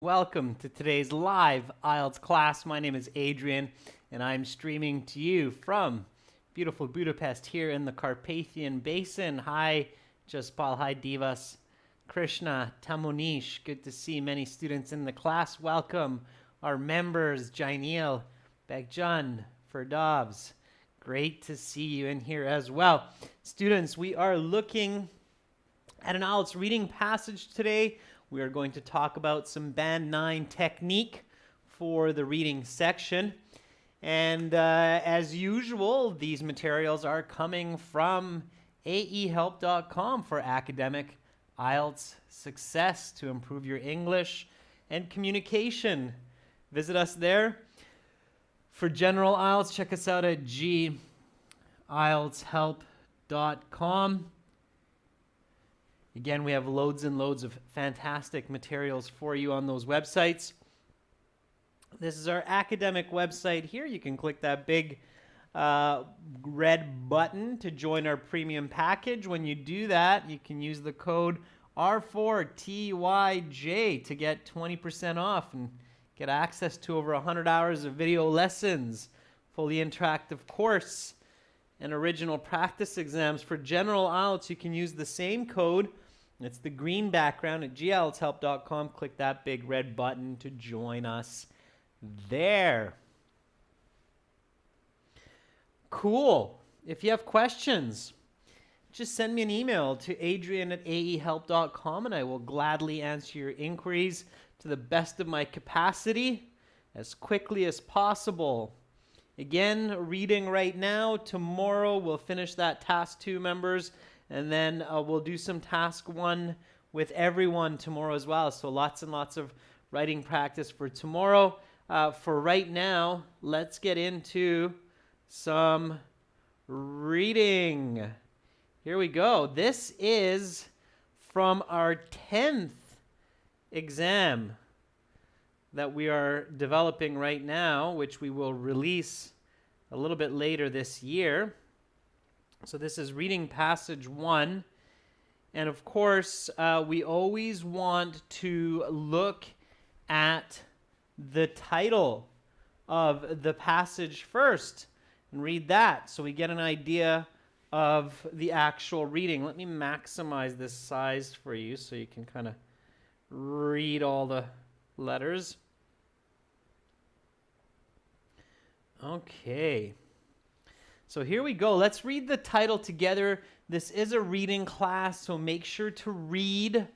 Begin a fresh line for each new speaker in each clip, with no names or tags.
Welcome to today's live IELTS class. My name is Adrian, and I'm streaming to you from beautiful Budapest here in the Carpathian Basin. Hi, Jaspal. Hi, Divas. Krishna, Tamonish. Good to see many students in the class. Welcome our members, Jainil, Begjan, Ferdavs. Great to see you in here as well. Students, we are looking at an IELTS reading passage today. We are going to talk about some Band 9 technique for the reading section. And as usual, these materials are coming from aehelp.com for academic IELTS success to improve your English and communication. Visit us there. For general IELTS, check us out at ieltshelp.com. Again, we have loads and loads of fantastic materials for you on those websites. This is our academic website here. You can click that big red button to join our premium package. When you do that, you can use the code R4TYJ to get 20% off and get access to over 100 hours of video lessons, fully interactive course, and original practice exams. For general IELTS, you can use the same code. It's the green background at ieltshelp.com. Click that big red button to join us there. Cool. If you have questions, just send me an email to adrian@aehelp.com and I will gladly answer your inquiries to the best of my capacity as quickly as possible. Again, reading right now. Tomorrow we'll finish that task 2, members, and then we'll do some task 1 with everyone tomorrow as well. So lots and lots of writing practice for tomorrow. For right now, let's get into some reading. Here we go. This is from our 10th exam that we are developing right now, which we will release a little bit later this year. So this is reading passage 1. And of course, we always want to look at the title of the passage first and read that so we get an idea of the actual reading. Let me maximize this size for you so you can kind of read all the letters. Okay. So here we go. Let's read the title together. This is a reading class, so make sure to read.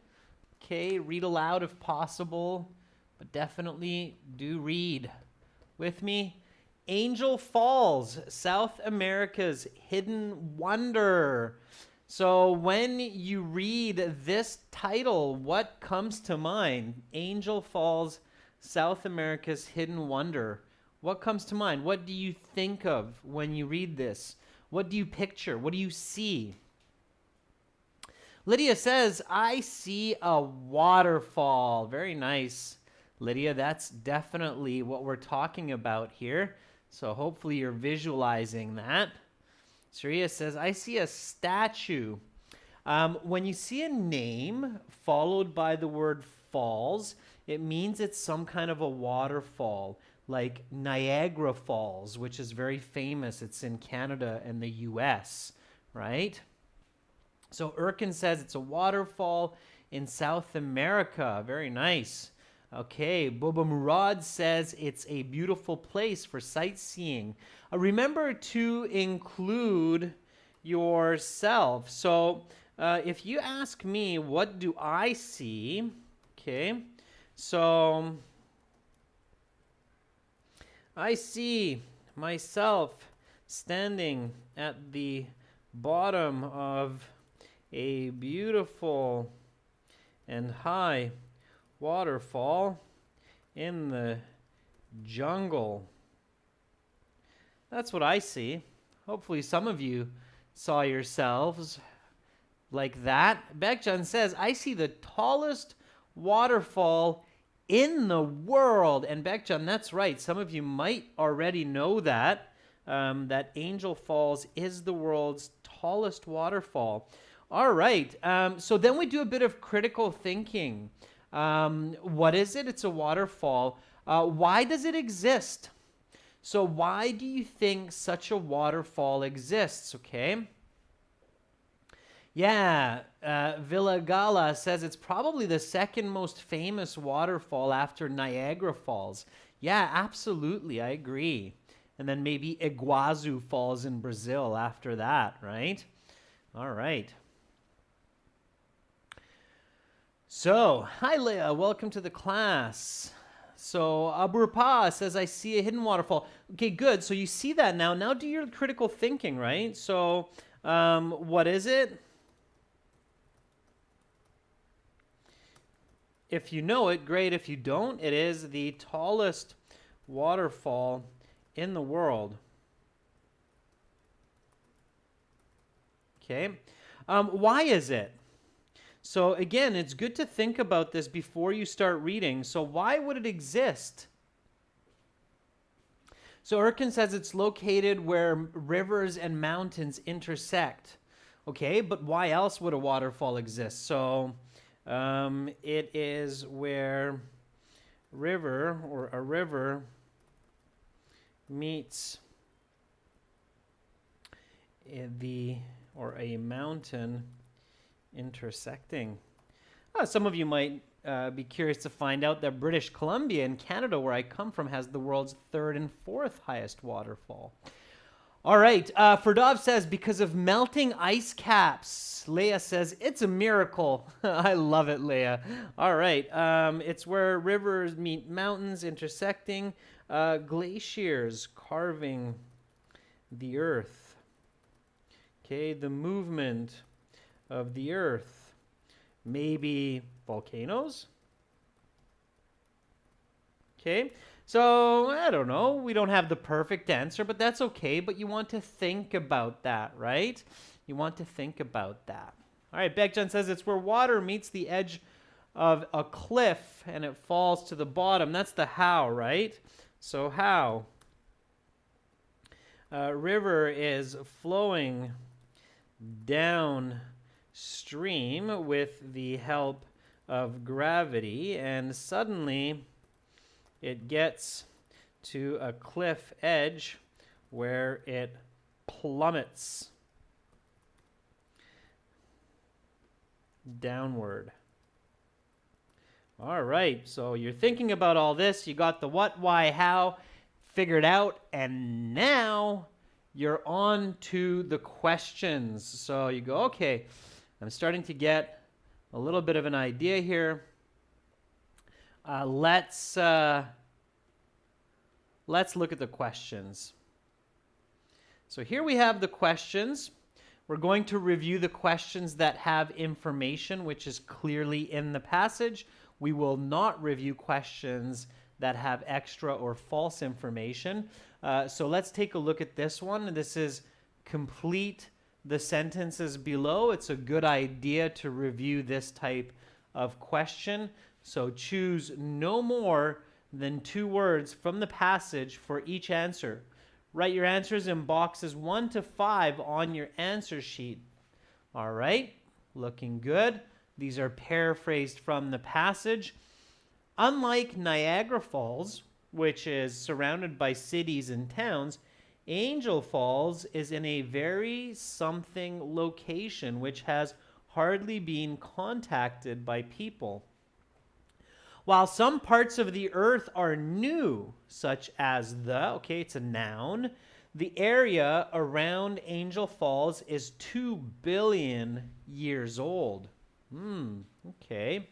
Okay, read aloud if possible, but definitely do read with me. Angel Falls, South America's hidden wonder. So when you read this title, what comes to mind? Angel Falls, South America's hidden wonder. What comes to mind? What do you think of when you read this? What do you picture? What do you see? Lydia says, I see a waterfall. Very nice, Lydia. That's definitely what we're talking about here. So hopefully you're visualizing that. Surya says, I see a statue. When you see a name followed by the word falls, it means it's some kind of a waterfall, like Niagara Falls, which is very famous. It's in Canada and the US, right? So Erkin says it's a waterfall in South America. Very nice. Okay, Boba Murad says it's a beautiful place for sightseeing. Remember to include yourself. So if you ask me, what do I see? Okay, so I see myself standing at the bottom of a beautiful and high waterfall in the jungle. That's what I see. Hopefully some of you saw yourselves like that. Bekjan says, I see the tallest waterfall in the world. And Bekjan, that's right. Some of you might already know that, that Angel Falls is the world's tallest waterfall. All right. So then we do a bit of critical thinking. What is it? It's a waterfall. Why does it exist? So why do you think such a waterfall exists? Okay. Yeah, Villa Gala says it's probably the second most famous waterfall after Niagara Falls. Yeah, absolutely. I agree. And then maybe Iguazu Falls in Brazil after that, right? All right. So, hi Leah, welcome to the class. So, Aburpa says, I see a hidden waterfall. Okay, good. So you see that now. Now do your critical thinking, right? So, what is it? If you know it, great. If you don't, it is the tallest waterfall in the world. Okay. Why is it? So again, it's good to think about this before you start reading. So why would it exist? So Erkin says it's located where rivers and mountains intersect. Okay, but why else would a waterfall exist? So it is where a river meets a mountain intersecting. Some of you might be curious to find out that British Columbia in Canada, where I come from, has the world's third and fourth highest waterfall. All right, Ferdov says, because of melting ice caps. Leah says, it's a miracle. I love it, Leah. All right, it's where rivers meet mountains intersecting, glaciers carving the earth. Okay, the movement of the earth. Maybe volcanoes? Okay, so I don't know. We don't have the perfect answer, but that's okay. But you want to think about that, right? You want to think about that. All right, Bekjan says it's where water meets the edge of a cliff and it falls to the bottom. That's the how, right? So how? River is flowing down stream with the help of gravity, and suddenly it gets to a cliff edge where it plummets downward. All right, so you're thinking about all this. You got the what, why, how figured out, and now you're on to the questions. So you go, okay, I'm starting to get a little bit of an idea here. Let's look at the questions. So here we have the questions. We're going to review the questions that have information which is clearly in the passage. We will not review questions that have extra or false information. So let's take a look at this one. This is complete the sentences below. It's a good idea to review this type of question. So choose no more than 2 words from the passage for each answer. Write your answers in boxes 1 to 5 on your answer sheet. All right, looking good. These are paraphrased from the passage. Unlike Niagara Falls, which is surrounded by cities and towns, Angel Falls is in a very something location which has hardly been contacted by people. While some parts of the earth are new, such as okay, it's a noun, the area around Angel Falls is 2 billion years old. Okay.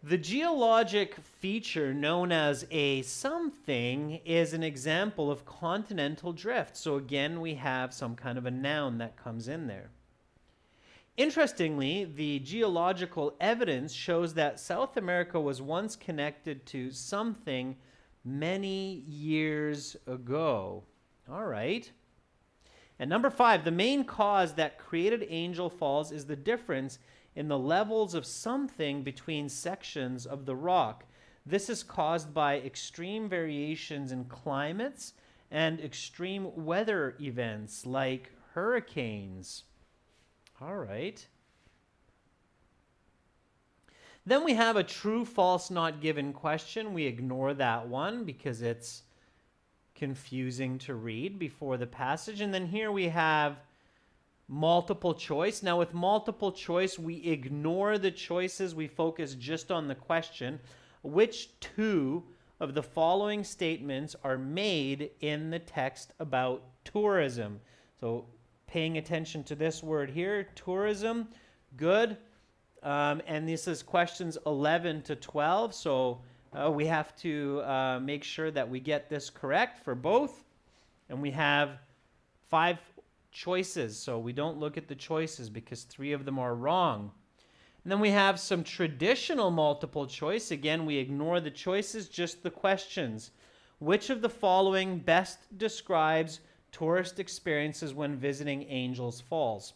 The geologic feature known as a something is an example of continental drift. So again, we have some kind of a noun that comes in there. Interestingly, the geological evidence shows that South America was once connected to something many years ago. All right. And number 5, the main cause that created Angel Falls is the difference in the levels of something between sections of the rock. This is caused by extreme variations in climates and extreme weather events like hurricanes. All right. Then we have a true, false, not given question. We ignore that one because it's confusing to read before the passage. And then here we have multiple choice. Now with multiple choice, we ignore the choices. We focus just on the question. Which two of the following statements are made in the text about tourism? So paying attention to this word here, tourism, good. And this is questions 11 to 12. So we have to make sure that we get this correct for both. And we have 5 choices. So we don't look at the choices because 3 of them are wrong. And then we have some traditional multiple choice. Again, we ignore the choices, just the questions. Which of the following best describes tourist experiences when visiting Angels Falls?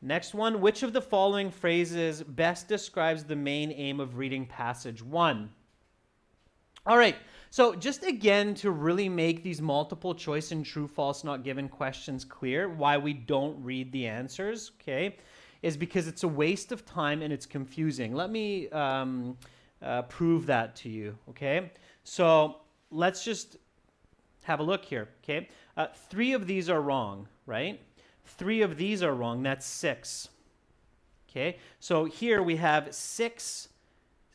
Next one, which of the following phrases best describes the main aim of reading passage 1? All right, so just again to really make these multiple choice and true, false, not given questions clear, why we don't read the answers, okay, is because it's a waste of time and it's confusing. Let me prove that to you, okay? So let's just have a look here, okay? 3 of these are wrong, right? 3 of these are wrong. That's 6. Okay, so here we have 6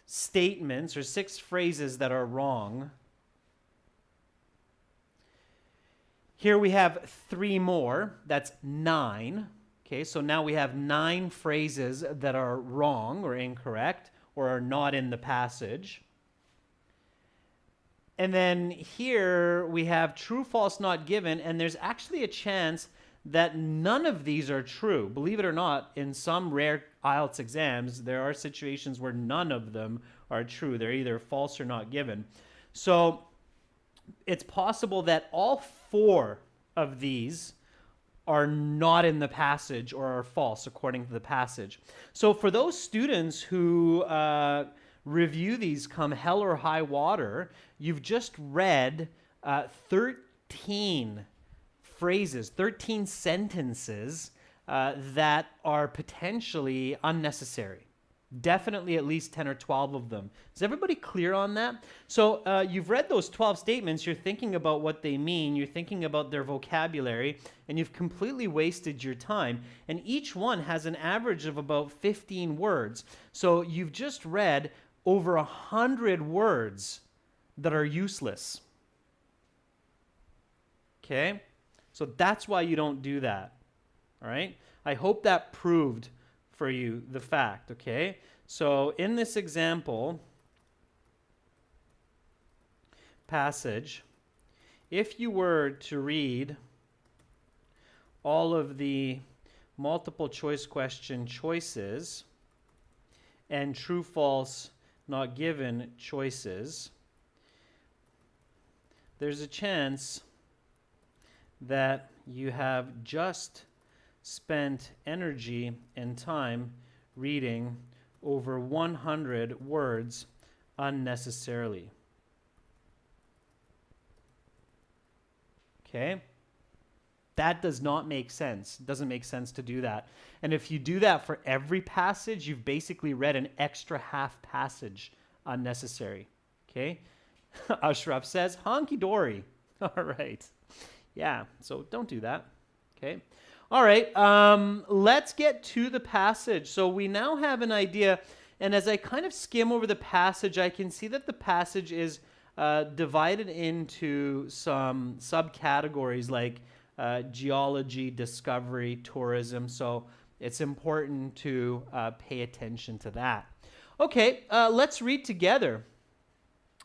statements or 6 phrases that are wrong. Here we have 3 more. That's 9. Okay, so now we have 9 phrases that are wrong or incorrect or are not in the passage. And then here we have true, false, not given, and there's actually a chance that none of these are true. Believe it or not, in some rare IELTS exams, there are situations where none of them are true. They're either false or not given. So it's possible that all 4 of these are not in the passage or are false according to the passage. So for those students who review these come hell or high water, you've just read 13 phrases, 13 sentences that are potentially unnecessary. Definitely at least 10 or 12 of them. Is everybody clear on that? So you've read those 12 statements, you're thinking about what they mean, you're thinking about their vocabulary, and you've completely wasted your time. And each one has an average of about 15 words. So you've just read over 100 words that are useless. Okay? So that's why you don't do that. All right? I hope that proved for you the fact, okay? So in this example passage, if you were to read all of the multiple choice question choices and true, false, not given choices, there's a chance that you have just spent energy and time reading over 100 words unnecessarily. Okay? That does not make sense. It doesn't make sense to do that. And if you do that for every passage, you've basically read an extra half passage unnecessary. Okay? Ashraf says, honky-dory. All right. Yeah, so don't do that. Okay? All right, let's get to the passage. So we now have an idea, and as I kind of skim over the passage, I can see that the passage is divided into some subcategories like geology, discovery, tourism. So it's important to pay attention to that. Okay, let's read together.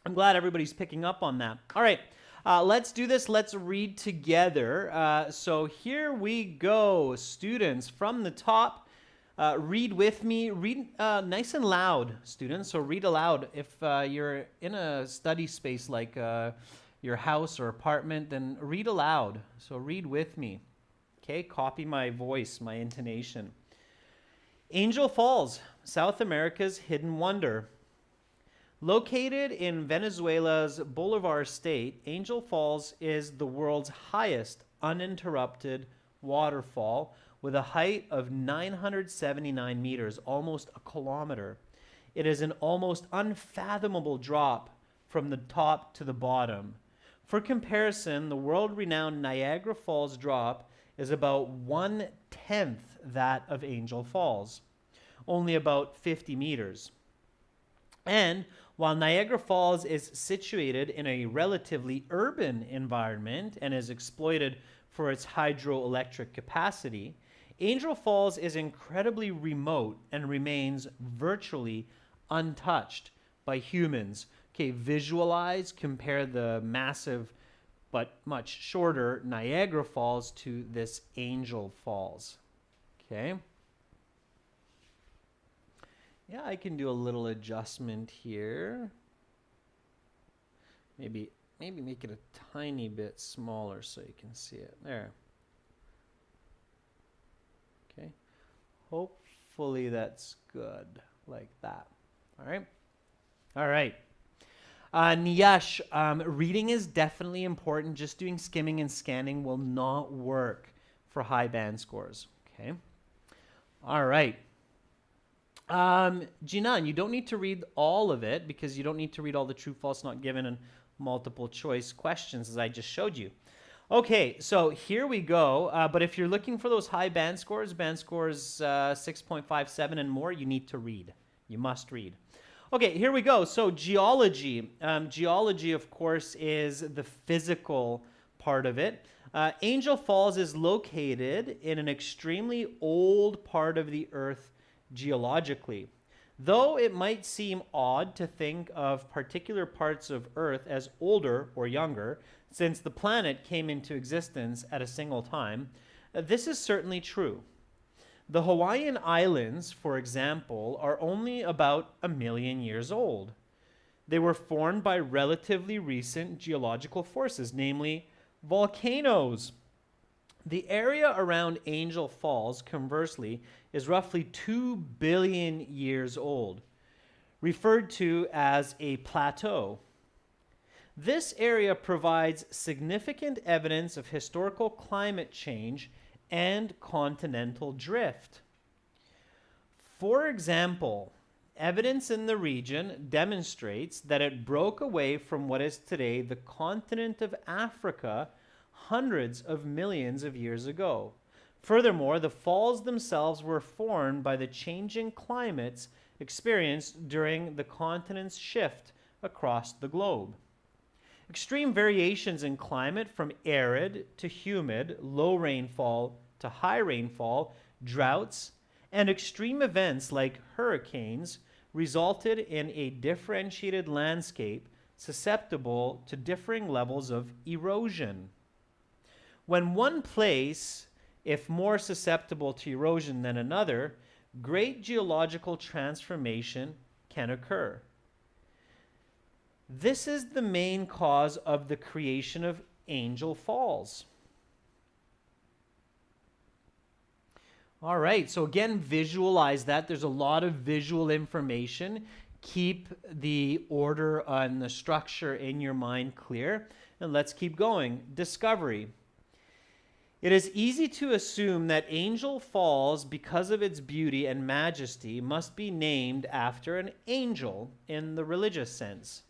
I'm glad everybody's picking up on that. All right. Let's do this. Let's read together. So here we go, students. From the top, read with me. Read nice and loud, students. So read aloud. If you're in a study space like your house or apartment, then read aloud. So read with me. Okay, copy my voice, my intonation. Angel Falls, South America's hidden wonder. Located in Venezuela's Bolivar state, Angel Falls is the world's highest uninterrupted waterfall with a height of 979 meters, almost a kilometer. it is an almost unfathomable drop from the top to the bottom. For comparison, the world-renowned Niagara Falls drop is about 1/10 that of Angel Falls, only about 50 meters. And while Niagara Falls is situated in a relatively urban environment and is exploited for its hydroelectric capacity, Angel Falls is incredibly remote and remains virtually untouched by humans. Okay, visualize, compare the massive but much shorter Niagara Falls to this Angel Falls. Okay. Yeah, I can do a little adjustment here. Maybe make it a tiny bit smaller so you can see it. There. Okay. Hopefully that's good, like that. All right. All right. Niyash, reading is definitely important. Just doing skimming and scanning will not work for high band scores. Okay. All right. Jinan, you don't need to read all of it because you don't need to read all the true, false, not given, and multiple choice questions as I just showed you. Okay, so here we go. But if you're looking for those high band scores 6.57 and more, you need to read. You must read. Okay, here we go. So geology. Geology, of course, is the physical part of it. Angel Falls is located in an extremely old part of the Earth geologically. Though it might seem odd to think of particular parts of Earth as older or younger, since the planet came into existence at a single time, this is certainly true. The Hawaiian Islands, for example, are only about 1 million years old. They were formed by relatively recent geological forces, namely volcanoes. The area around Angel Falls, conversely, is roughly 2 billion years old, referred to as a plateau. This area provides significant evidence of historical climate change and continental drift. For example, evidence in the region demonstrates that it broke away from what is today the continent of Africa hundreds of millions of years ago. Furthermore, the falls themselves were formed by the changing climates experienced during the continent's shift across the globe. Extreme variations in climate from arid to humid, low rainfall to high rainfall, droughts, and extreme events like hurricanes resulted in a differentiated landscape susceptible to differing levels of erosion. When one place, if more susceptible to erosion than another, great geological transformation can occur. This is the main cause of the creation of Angel Falls. All right, so again, visualize that. There's a lot of visual information. Keep the order and the structure in your mind clear. And let's keep going. Discovery. It is easy to assume that Angel Falls, because of its beauty and majesty, must be named after an angel in the religious sense.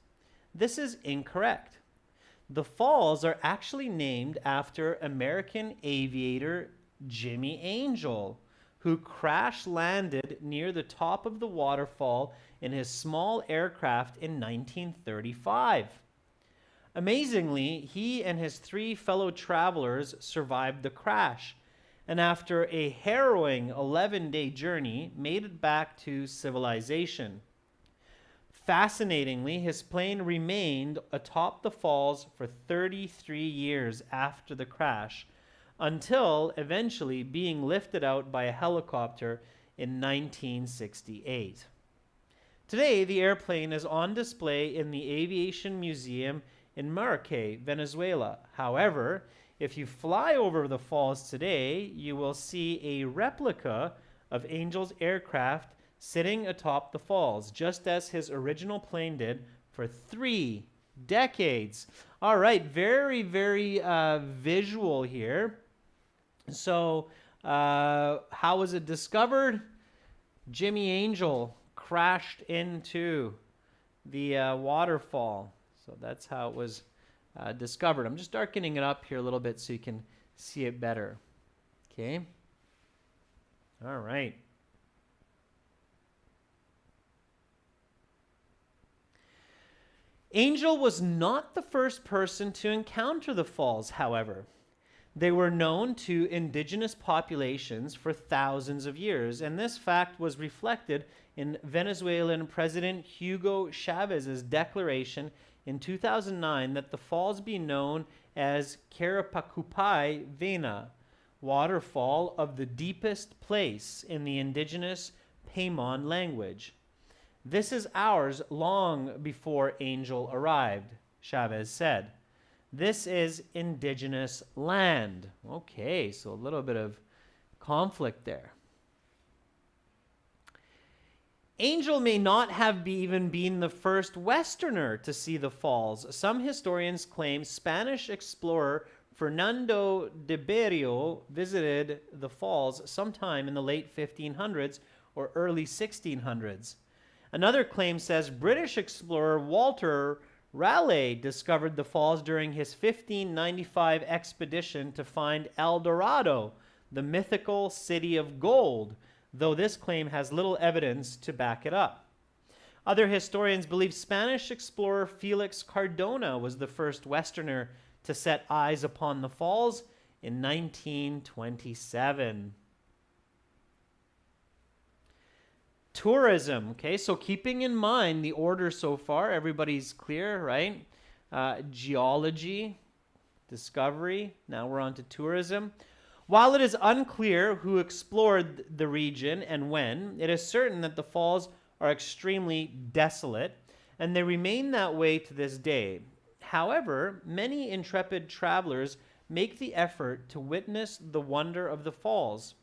This is incorrect. The falls are actually named after American aviator Jimmy Angel, who crash landed near the top of the waterfall in his small aircraft in 1935. Amazingly, he and his 3 fellow travelers survived the crash, and after a harrowing 11-day journey, made it back to civilization. Fascinatingly, his plane remained atop the falls for 33 years after the crash, until eventually being lifted out by a helicopter in 1968. Today, the airplane is on display in the Aviation Museum in Maracay, Venezuela. However, if you fly over the falls today, you will see a replica of Angel's aircraft sitting atop the falls, just as his original plane did for 3 decades. All right, very, very visual here. So, how was it discovered? Jimmy Angel crashed into the waterfall. So that's how it was discovered. I'm just darkening it up here a little bit so you can see it better. Okay. All right. Angel was not the first person to encounter the falls, however. They were known to indigenous populations for thousands of years, and this fact was reflected in Venezuelan President Hugo Chavez's declaration in 2009 that the falls be known as Carapacupai Vena, waterfall of the deepest place in the indigenous Paimon language. This is ours long before Angel arrived, Chavez said. This is indigenous land. Okay, so a little bit of conflict there. Angel may not have even been the first Westerner to see the falls. Some historians claim Spanish explorer Fernando de Berrio visited the falls sometime in the late 1500s or early 1600s. Another claim says British explorer Walter Raleigh discovered the falls during his 1595 expedition to find El Dorado, the mythical city of gold, though this claim has little evidence to back it up. Other historians believe Spanish explorer Felix Cardona was the first Westerner to set eyes upon the falls in 1927. Tourism, okay, so keeping in mind the order so far, everybody's clear, right? Geology, discovery, now we're on to tourism. While it is unclear who explored the region and when, it is certain that the falls are extremely desolate, and they remain that way to this day. However, many intrepid travelers make the effort to witness the wonder of the falls.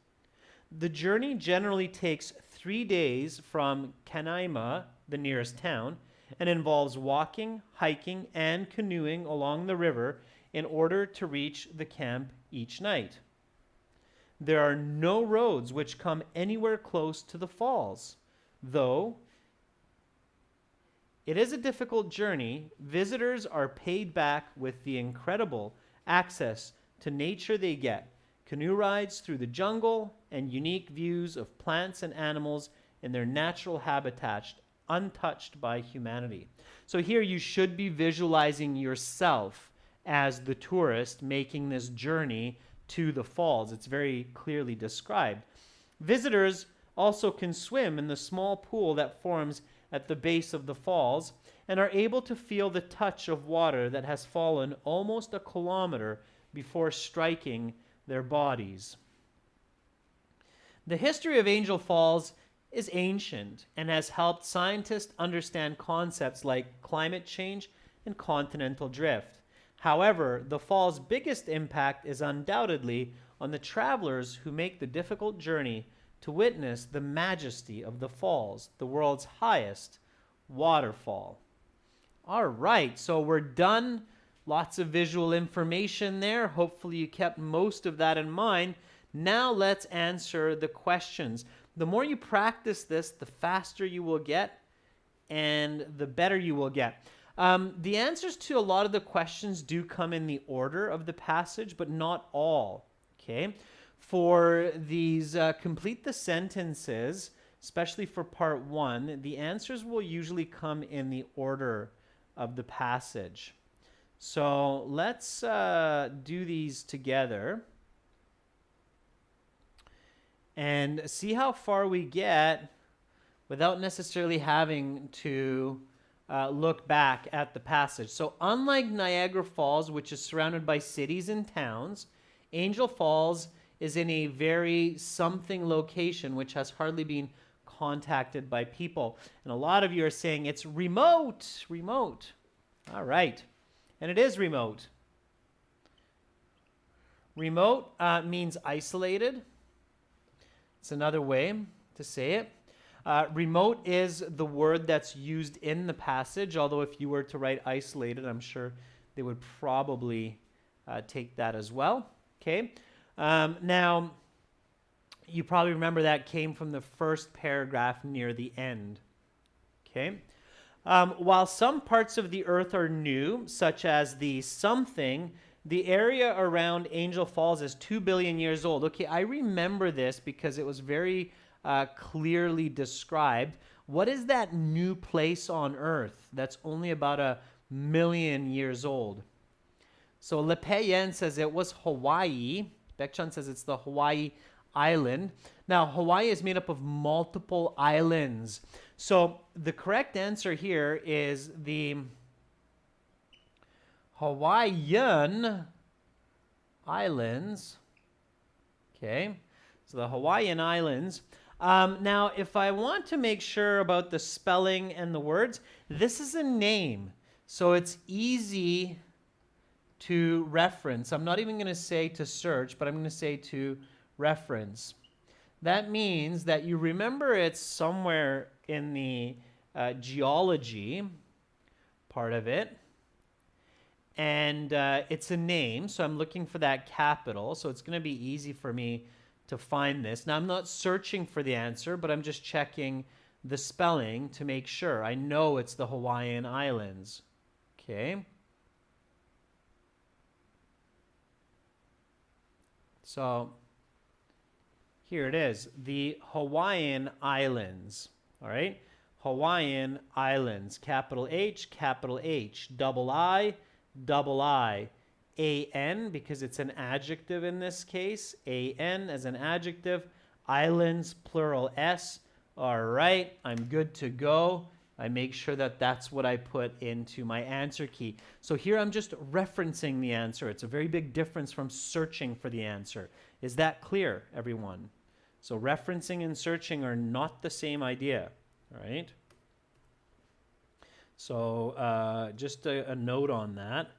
The journey generally takes 3 days from Canaima, the nearest town, and involves walking, hiking, and canoeing along the river in order to reach the camp each night. There are no roads which come anywhere close to the falls. Though it is a difficult journey, visitors are paid back with the incredible access to nature they get. Canoe rides through the jungle and unique views of plants and animals in their natural habitat, untouched by humanity. So here you should be visualizing yourself as the tourist making this journey to the falls. It's very clearly described. Visitors also can swim in the small pool that forms at the base of the falls and are able to feel the touch of water that has fallen almost a kilometer before striking their bodies. The history of Angel Falls is ancient and has helped scientists understand concepts like climate change and continental drift. However, the fall's biggest impact is undoubtedly on the travelers who make the difficult journey to witness the majesty of the falls, the world's highest waterfall. All right, so we're done. Lots of visual information there. Hopefully you kept most of that in mind. Now let's answer the questions. The more you practice this, the faster you will get and the better you will get. The answers to a lot of the questions do come in the order of the passage, but not all. Okay. For these complete the sentences, especially for part 1, the answers will usually come in the order of the passage. So let's do these together and see how far we get without necessarily having to look back at the passage. So unlike Niagara Falls, which is surrounded by cities and towns, Angel Falls is in a very something location which has hardly been contacted by people. And a lot of you are saying it's remote, remote. All right. And it is remote. Remote means isolated. It's another way to say it. Remote is the word that's used in the passage, although if you were to write isolated, I'm sure they would probably take that as well. Okay. Now, you probably remember that came from the first paragraph near the end. Okay. While some parts of the Earth are new, such as the something, the area around Angel Falls is 2 billion years old. Okay, I remember this because it was very clearly described. What is that new place on Earth that's only about 1,000,000 years old? So Le Payen says it was Hawaii. Baekchan says it's the Hawaii island. Now, Hawaii is made up of multiple islands. So the correct answer here is the Hawaiian Islands. Okay, so the Hawaiian Islands. Now, if I want to make sure about the spelling and the words, this is a name. So it's easy to reference. I'm not even going to say to search, but I'm going to say to reference. That means that you remember it's somewhere in the geology part of it. And it's a name, so I'm looking for that capital. So it's going to be easy for me to find this. Now, I'm not searching for the answer, but I'm just checking the spelling to make sure. I know it's the Hawaiian Islands. Okay. So here it is, the Hawaiian Islands. All right. Hawaiian Islands, capital H, double I, A-N, because it's an adjective in this case, A-N as an adjective, islands, plural S. All right, I'm good to go. I make sure that that's what I put into my answer key. So here I'm just referencing the answer. It's a very big difference from searching for the answer. Is that clear, everyone? So referencing and searching are not the same idea, all right? So just a note on that.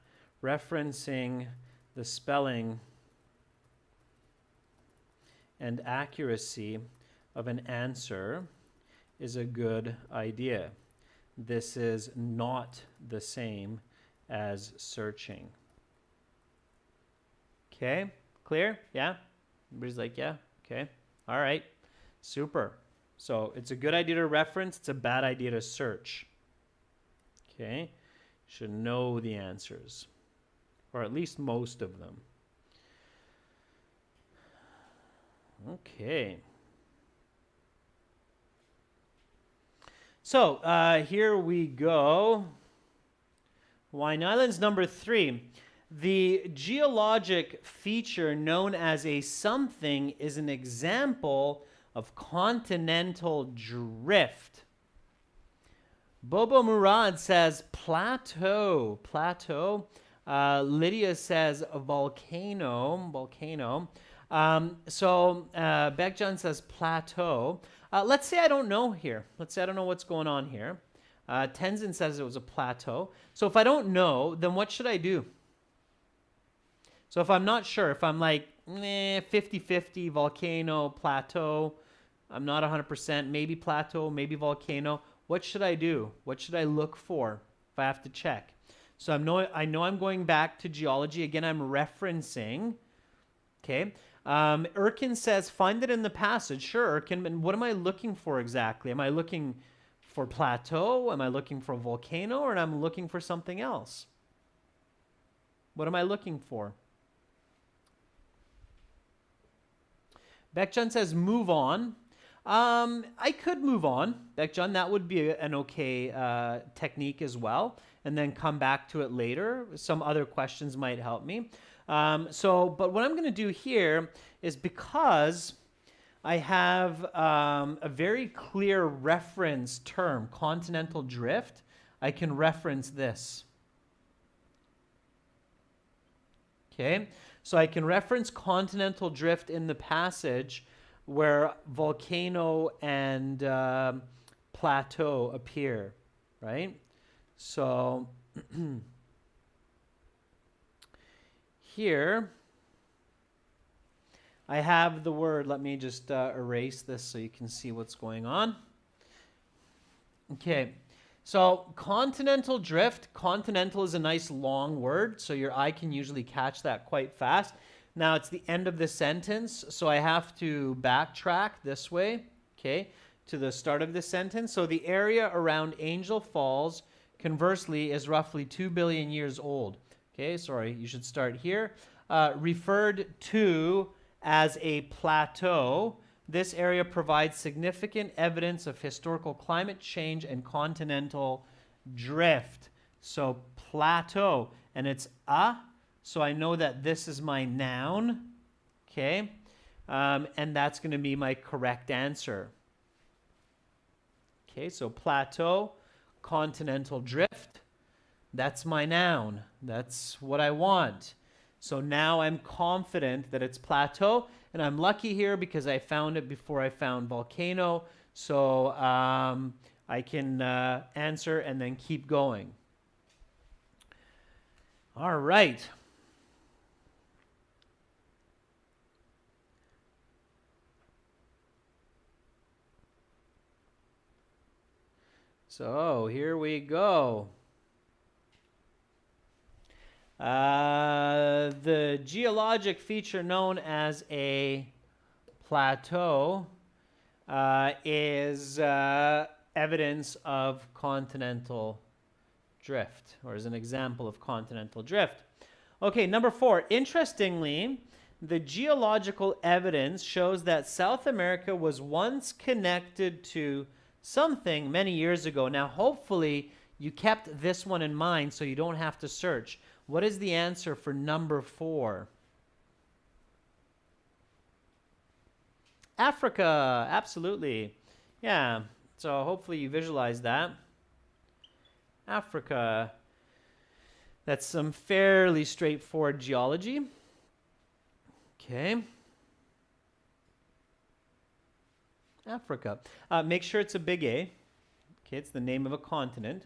Referencing the spelling and accuracy of an answer is a good idea. This is not the same as searching. Okay, clear? Yeah? Everybody's like, yeah? Okay, all right, super. So it's a good idea to reference, it's a bad idea to search. Okay, should know the answers, or at least most of them. Okay. So here we go. Hawaiian Islands, number 3. The geologic feature known as a something is an example of continental drift. Bobo Murad says plateau. Plateau. Lydia says volcano. Volcano. Baekjan says plateau. Let's say I don't know here. Let's say I don't know what's going on here. Tenzin says it was a plateau. So if I don't know, then what should I do? So if I'm not sure, if I'm like 50-50, volcano, plateau, I'm not 100%, maybe plateau, maybe volcano, what should I do? What should I look for if I have to check? So I know I'm going back to geology. Again, I'm referencing. Okay. Erkin says, find it in the passage. Sure, Erkin, but what am I looking for exactly? Am I looking for plateau? Am I looking for volcano? Or am I looking for something else? What am I looking for? Baekjan says, move on. I could move on, Baekjan. That would be an okay technique as well. And then come back to it later. Some other questions might help me. But what I'm going to do here is, because I have a very clear reference term, continental drift, I can reference this. Okay, so I can reference continental drift in the passage where volcano and plateau appear, right? So here I have the word. Let me just erase this so you can see what's going on. Okay, so continental drift. Continental is a nice long word, so your eye can usually catch that quite fast. Now it's the end of the sentence, so I have to backtrack this way, okay, to the start of the sentence. So the area around Angel Falls, conversely, is roughly 2 billion years old. Okay, sorry, you should start here. Referred to as a plateau, this area provides significant evidence of historical climate change and continental drift. So plateau, and it's a, so I know that this is my noun, okay, and that's going to be my correct answer. Okay, so plateau, continental drift, that's my noun. That's what I want. So now I'm confident that it's plateau, and I'm lucky here because I found it before I found volcano, so I can answer and then keep going. All right. So here we go. The geologic feature known as a plateau is evidence of continental drift, or is an example of continental drift. Okay, number 4. Interestingly, the geological evidence shows that South America was once connected to something many years ago. Now, hopefully, you kept this one in mind so you don't have to search. What is the answer for number 4? Africa, absolutely. Yeah, so hopefully you visualize that. Africa. That's some fairly straightforward geology. Okay. Africa. Make sure it's a big A. Okay, it's the name of a continent.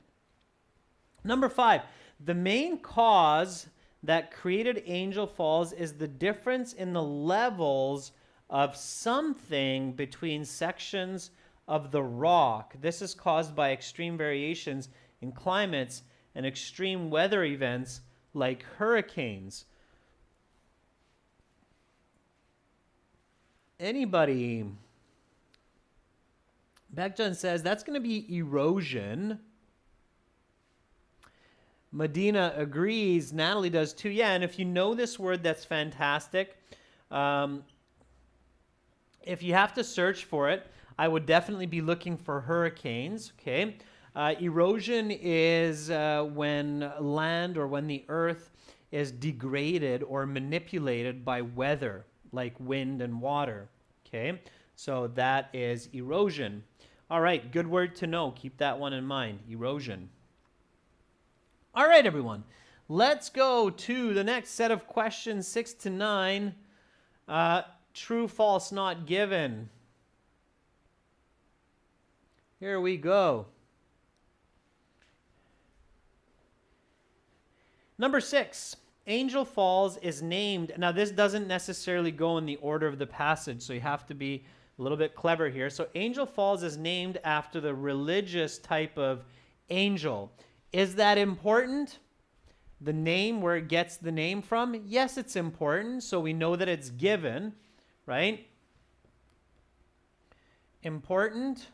Number 5. The main cause that created Angel Falls is the difference in the levels of something between sections of the rock. This is caused by extreme variations in climates and extreme weather events like hurricanes. Anybody? Beckjohn says that's going to be erosion. Medina agrees. Natalie does too. Yeah, and if you know this word, that's fantastic. If you have to search for it, I would definitely be looking for hurricanes. Okay. Erosion is when land or when the earth is degraded or manipulated by weather, like wind and water. Okay. So that is erosion. All right. Good word to know. Keep that one in mind. Erosion. All right, everyone. Let's go to the next set of questions, 6 to 9. True, false, not given. Here we go. Number 6, Angel Falls is named. Now, this doesn't necessarily go in the order of the passage, so you have to be a little bit clever here. So Angel Falls is named after the religious type of angel. Is that important? The name, where it gets the name from? Yes, it's important. So we know that it's given, right? Important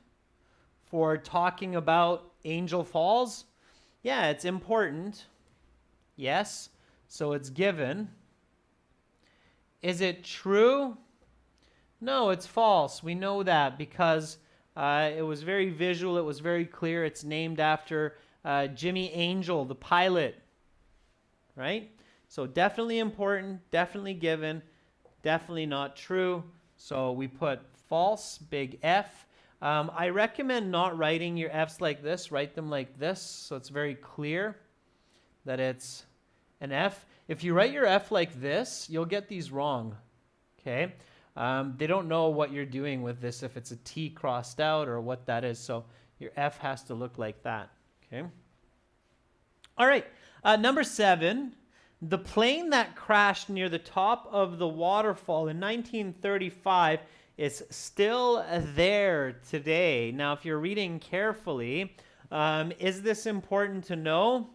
for talking about Angel Falls? Yeah, it's important. Yes, so it's given. Is it true? No, it's false. We know that because it was very visual. It was very clear. It's named after Jimmy Angel, the pilot, right? So definitely important, definitely given, definitely not true. So we put false, big F. I recommend not writing your Fs like this. Write them like this so it's very clear that it's an F. If you write your F like this, you'll get these wrong, okay? They don't know what you're doing with this, if it's a T crossed out or what that is. So your F has to look like that. Okay. All right. Number 7, the plane that crashed near the top of the waterfall in 1935 is still there today. Now, if you're reading carefully, is this important to know?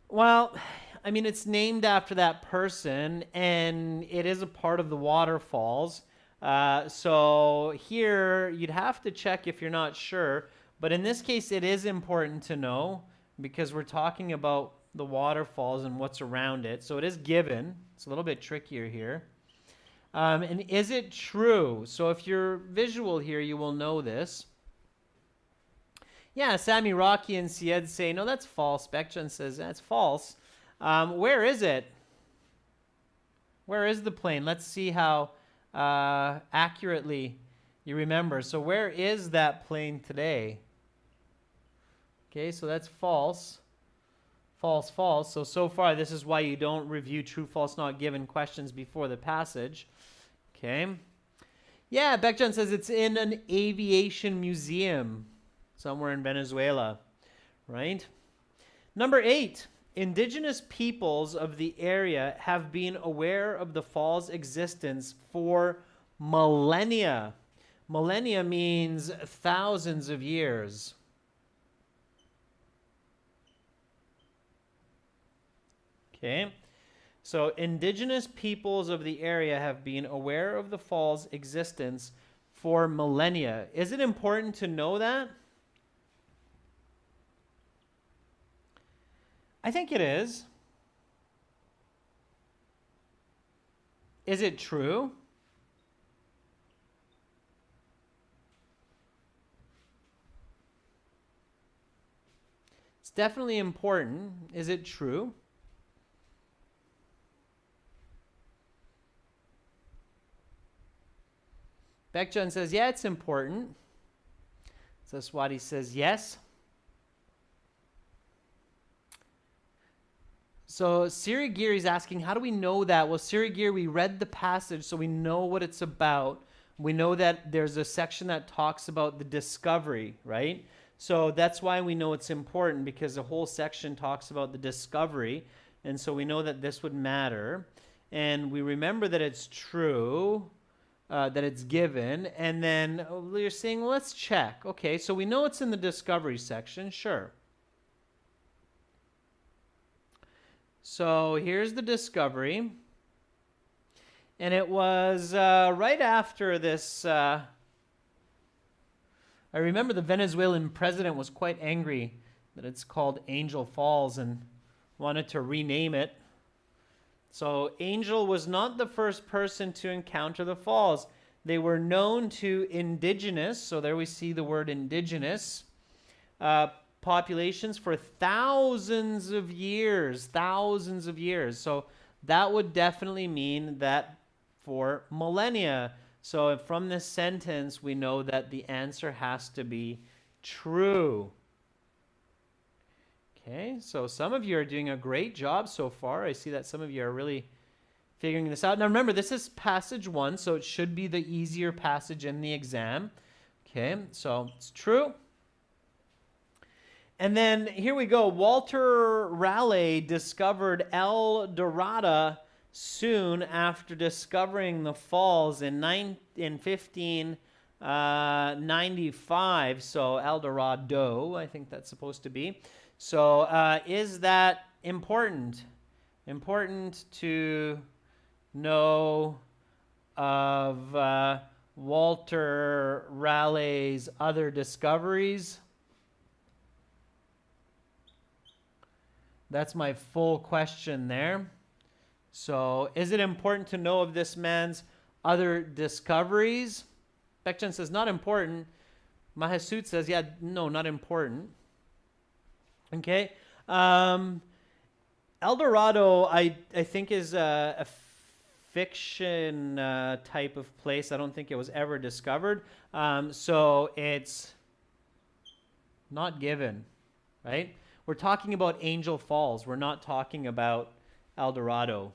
Well, I mean, it's named after that person, and it is a part of the waterfalls. So here, you'd have to check if you're not sure. But in this case, it is important to know because we're talking about the waterfalls and what's around it. So it is given. It's a little bit trickier here. And is it true? So if you're visual here, you will know this. Yeah, Sammy, Rocky, and Syed say, no, that's false. Bekjan says, that's false. Where is it? Where is the plane? Let's see how accurately you remember. So where is that plane today? Okay, so that's false. False, false. So far, this is why you don't review true, false, not given questions before the passage. Okay. Yeah, Bekjan says it's in an aviation museum somewhere in Venezuela, right? Number 8, indigenous peoples of the area have been aware of the fall's existence for millennia. Millennia means thousands of years. Okay. So indigenous peoples of the area have been aware of the fall's existence for millennia. Is it important to know that? I think it is. Is it true? It's definitely important. Is it true? Bekjan says, yeah, it's important. So Swati says, yes. So Sirigiri is asking, how do we know that? Well, Sirigiri, we read the passage, so we know what it's about. We know that there's a section that talks about the discovery, right? So that's why we know it's important, because the whole section talks about the discovery. And so we know that this would matter. And we remember that it's true. That it's given, and then you're saying, well, let's check. Okay, so we know it's in the discovery section, sure. So here's the discovery, and it was right after this. I remember the Venezuelan president was quite angry that it's called Angel Falls and wanted to rename it. So Angel was not the first person to encounter the falls. They were known to indigenous, so there we see the word indigenous, populations for thousands of years. So that would definitely mean that for millennia. So from this sentence, we know that the answer has to be true. Okay, so some of you are doing a great job so far. I see that some of you are really figuring this out. Now remember, this is passage 1, so it should be the easier passage in the exam. Okay, so it's true. And then here we go. Walter Raleigh discovered El Dorado soon after discovering the falls in 1595. So El Dorado, I think that's supposed to be. So is that important? Important to know of Walter Raleigh's other discoveries? That's my full question there. So is it important to know of this man's other discoveries? Bekjan says not important. Mahasut says, yeah, no, not important. Okay. El Dorado, I think, is a fiction type of place. I don't think it was ever discovered. So it's not given, right? We're talking about Angel Falls. We're not talking about El Dorado.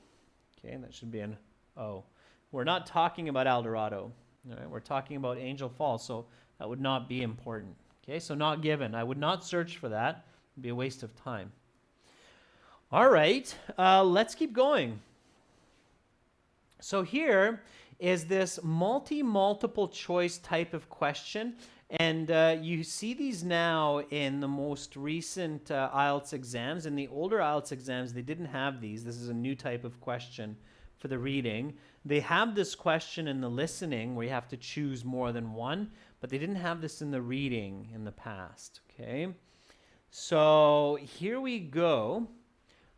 Okay, that should be an O. We're not talking about El Dorado. All right, we're talking about Angel Falls, so that would not be important. Okay, so not given. I would not search for that. It'd be a waste of time. All right, let's keep going. So here is this multi-multiple choice type of question. And you see these now in the most recent IELTS exams. In the older IELTS exams, they didn't have these. This is a new type of question for the reading. They have this question in the listening where you have to choose more than one, but they didn't have this in the reading in the past. Okay, so here we go.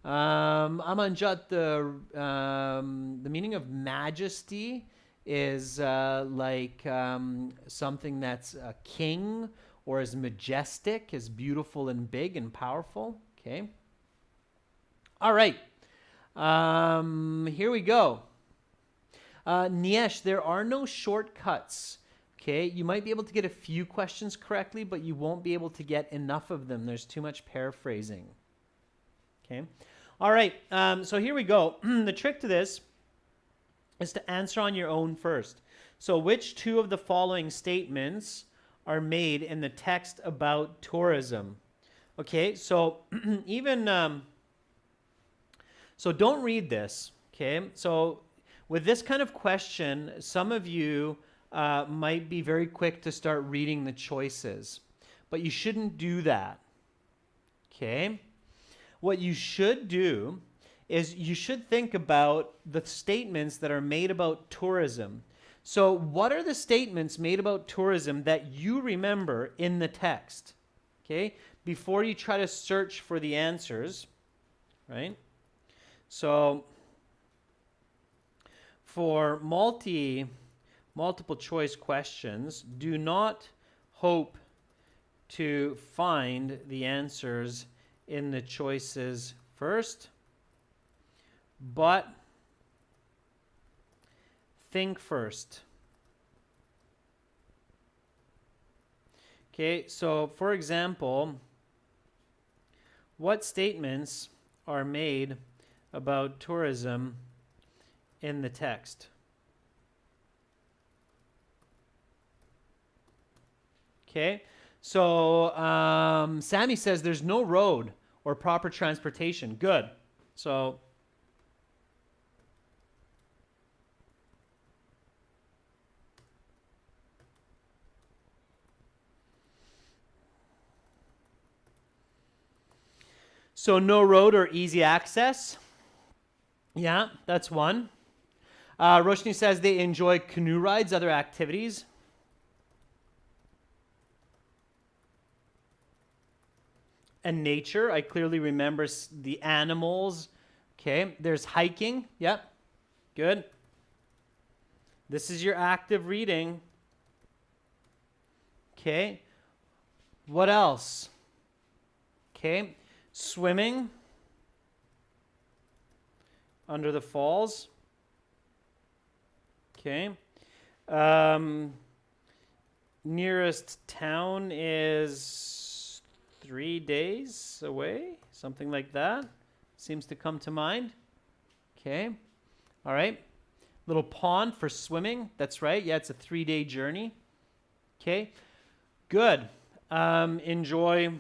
Amanjat, the meaning of majesty is something that's a king or as majestic, as beautiful and big and powerful. Okay. All right. Here we go. Niesh, there are no shortcuts. Okay. You might be able to get a few questions correctly, but you won't be able to get enough of them. There's too much paraphrasing. Okay. All right. So here we go. The trick to this is to answer on your own first. So which two of the following statements are made in the text about tourism? Okay, so so don't read this, okay? So with this kind of question, some of you might be very quick to start reading the choices, but you shouldn't do that, okay? What you should do is you should think about the statements that are made about tourism. So what are the statements made about tourism that you remember in the text? Okay, before you try to search for the answers, right? So for multiple choice questions, do not hope to find the answers in the choices first, but think first. Okay, so for example, what statements are made about tourism in the text? Okay, so Sammy says there's no road or proper transportation. Good. So no road or easy access. Yeah, that's one. Roshni says they enjoy canoe rides, other activities. And nature, I clearly remember the animals. Okay, there's hiking. Yep, good. This is your active reading. Okay, what else? Okay, swimming under the falls. Okay. Nearest town is 3 days away, something like that. Seems to come to mind. Okay. All right. Little pond for swimming. That's right. Yeah, it's a 3-day journey. Okay. Good. Enjoy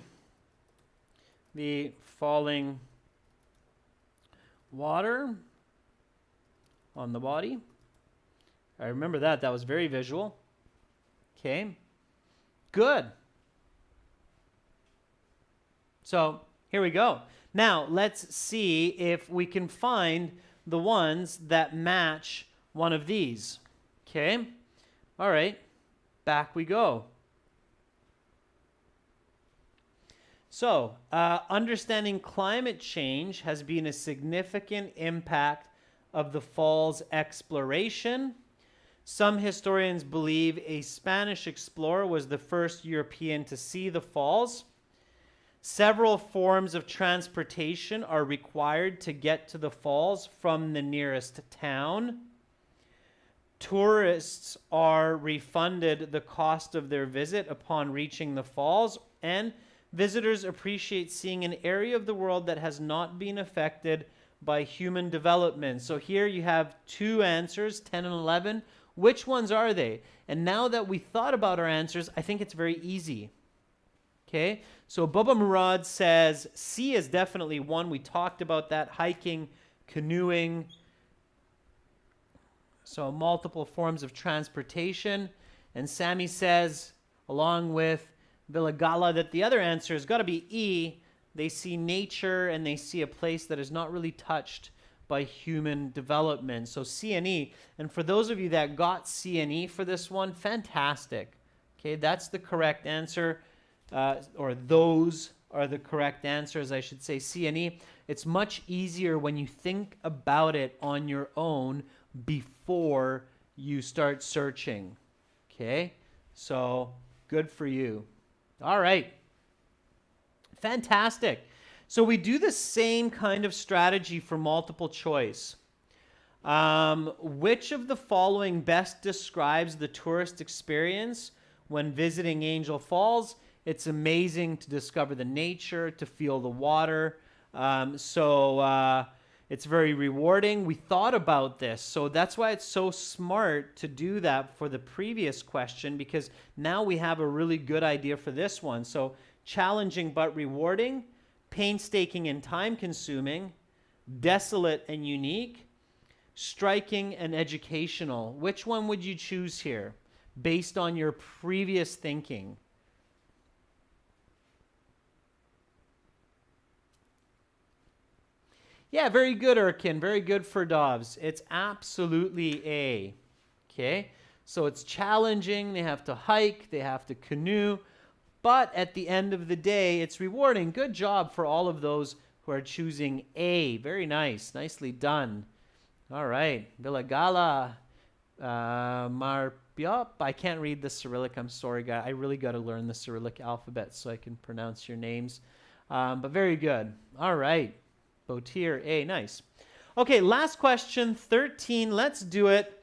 the falling water on the body. I remember that. That was very visual. Okay. Good. So here we go. Now let's see if we can find the ones that match one of these. Okay. All right. Back we go. So, understanding climate change has been a significant impact of the falls exploration. Some historians believe a Spanish explorer was the first European to see the falls. Several forms of transportation are required to get to the falls from the nearest town. Tourists are refunded the cost of their visit upon reaching the falls, and visitors appreciate seeing an area of the world that has not been affected by human development. So here you have two answers, 10 and 11. Which ones are they? And now that we thought about our answers, I think it's very easy. Okay, so Baba Murad says C is definitely one. We talked about that, hiking, canoeing. So multiple forms of transportation. And Sammy says along with Vilagala, that the other answer has got to be E. They see nature and they see a place that is not really touched by human development. So C and E. And for those of you that got C and E for this one, fantastic. Okay, that's the correct answer, or those are the correct answers, I should say, C and E. It's much easier when you think about it on your own before you start searching. Okay, so good for you. All right, fantastic. So we do the same kind of strategy for multiple choice. Which of the following best describes the tourist experience when visiting Angel Falls? It's amazing to discover the nature, to feel the water. It's very rewarding. We thought about this, so that's why it's so smart to do that for the previous question, because now we have a really good idea for this one. So challenging but rewarding, painstaking and time-consuming, desolate and unique, striking and educational. Which one would you choose here based on your previous thinking? Yeah, very good, Erkin. Very good for Dobbs. It's absolutely A. Okay, so it's challenging. They have to hike. They have to canoe. But at the end of the day, it's rewarding. Good job for all of those who are choosing A. Very nice. Nicely done. All right. Vilagala, Marpiop. I can't read the Cyrillic. I'm sorry, guy. I really got to learn the Cyrillic alphabet so I can pronounce your names. But very good. All right. Botier, A. Nice. Okay, last question, 13. Let's do it.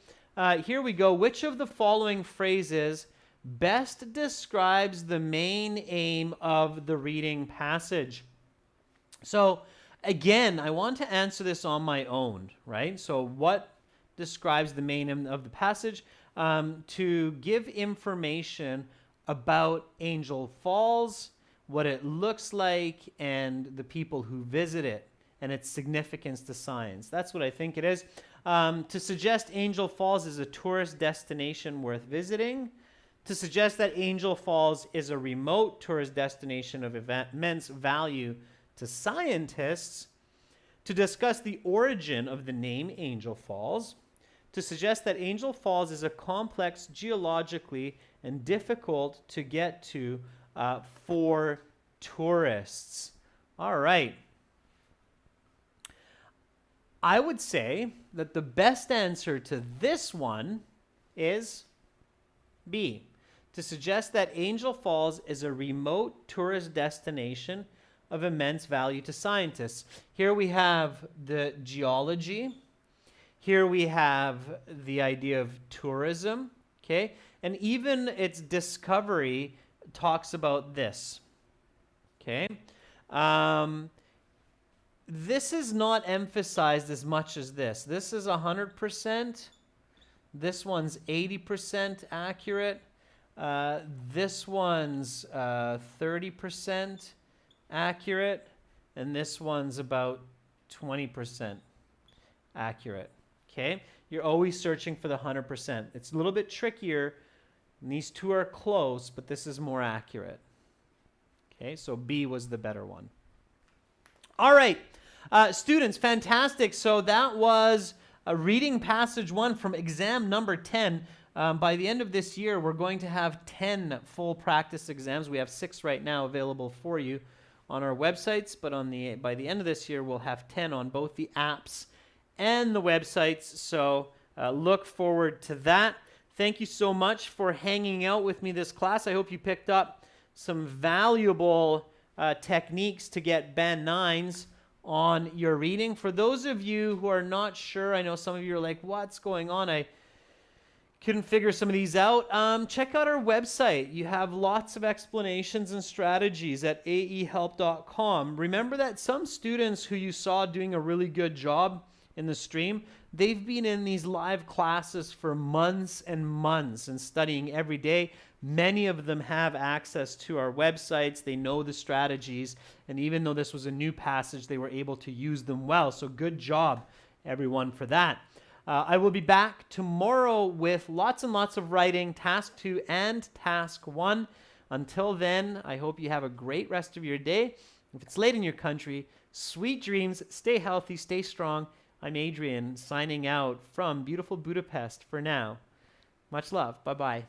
Here we go. Which of the following phrases best describes the main aim of the reading passage? So again, I want to answer this on my own, right? So what describes the main aim of the passage? To give information about Angel Falls, what it looks like, and the people who visit it, and its significance to science. That's what I think it is. To suggest Angel Falls is a tourist destination worth visiting. To suggest that Angel Falls is a remote tourist destination of immense value to scientists. To discuss the origin of the name Angel Falls. To suggest that Angel Falls is a complex geologically and difficult to get to for tourists. All right. I would say that the best answer to this one is B. To suggest that Angel Falls is a remote tourist destination of immense value to scientists. Here we have the geology. Here we have the idea of tourism, okay? And even its discovery talks about this, okay? This is not emphasized as much as this. This is 100%. This one's 80% accurate. This one's 30% accurate. And this one's about 20% accurate. Okay? You're always searching for the 100%. It's a little bit trickier. And these two are close, but this is more accurate. Okay? So B was the better one. All right. Students, fantastic. So that was a reading passage 1 from exam number 10. By the end of this year, we're going to have 10 full practice exams. We have 6 right now available for you on our websites, but by the end of this year, we'll have 10 on both the apps and the websites. So look forward to that. Thank you so much for hanging out with me this class. I hope you picked up some valuable techniques to get band 9s on your reading. For those of you who are not sure, I know some of you are like, what's going on? I couldn't figure some of these out. Check out our website. You have lots of explanations and strategies at aehelp.com. Remember that some students who you saw doing a really good job in the stream, they've been in these live classes for months and months and studying every day. Many of them have access to our websites. They know the strategies. And even though this was a new passage, they were able to use them well. So good job, everyone, for that. I will be back tomorrow with lots and lots of writing, task 2 and task 1. Until then, I hope you have a great rest of your day. If it's late in your country, sweet dreams, stay healthy, stay strong. I'm Adrian, signing out from beautiful Budapest for now. Much love. Bye-bye.